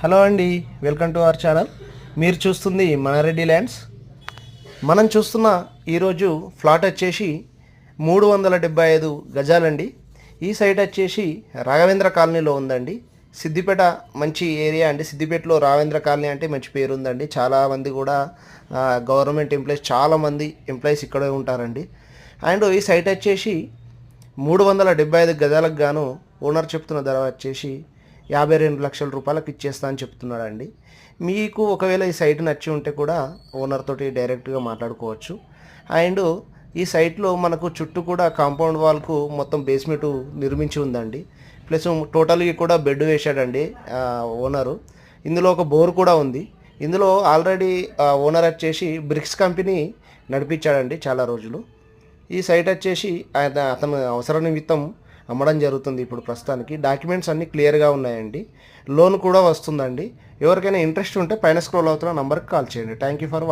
Hello అండి, welcome to our channel. మీరు చూస్తుంది మనారెడ్డి ల్యాండ్స్. మనం చూస్తున్న ఈరోజు ఫ్లాట్ వచ్చేసి 375 గజాలండి. ఈ సైట్ వచ్చేసి రాఘవేంద్ర కాలనీలో ఉందండి. సిద్దిపేట మంచి ఏరియా అండి. సిద్దిపేటలో రాఘవేంద్ర కాలనీ అంటే మంచి పేరు ఉందండి. చాలామంది కూడా గవర్నమెంట్ ఎంప్లాయీస్, చాలామంది ఎంప్లాయీస్ ఇక్కడే ఉంటారండి. అండ్ ఈ సైట్ వచ్చేసి 375 గజాలకు గాను ఓనర్ చెప్తున్న ధర వచ్చేసి 52 లక్షల రూపాయలకు ఇచ్చేస్తా అని చెప్తున్నాడండి. మీకు ఒకవేళ ఈ సైట్ నచ్చి ఉంటే కూడా ఓనర్ తోటి డైరెక్ట్గా మాట్లాడుకోవచ్చు. అండ్ ఈ సైట్లో మనకు చుట్టూ కూడా కాంపౌండ్ వాల్కు మొత్తం బేస్మెంట్ నిర్మించి ఉందండి. ప్లస్ టోటల్గా కూడా బెడ్ వేశాడండి ఓనరు. ఇందులో ఒక బోర్ కూడా ఉంది. ఇందులో ఆల్రెడీ ఓనర్ వచ్చేసి బ్రిక్స్ కంపెనీ నడిపించాడండి చాలా రోజులు. ఈ సైట్ వచ్చేసి అతను అవసర నిమిత్తం అమ్మడం జరుగుతుంది. ఇప్పుడు ప్రస్తుతానికి డాక్యుమెంట్స్ అన్నీ క్లియర్గా ఉన్నాయండి. లోన్ కూడా వస్తుందండి. ఎవరికైనా ఇంట్రెస్ట్ ఉంటే పైన స్క్రోల్ అవుతున్న నంబర్కి కాల్ చేయండి. Thank you for watching.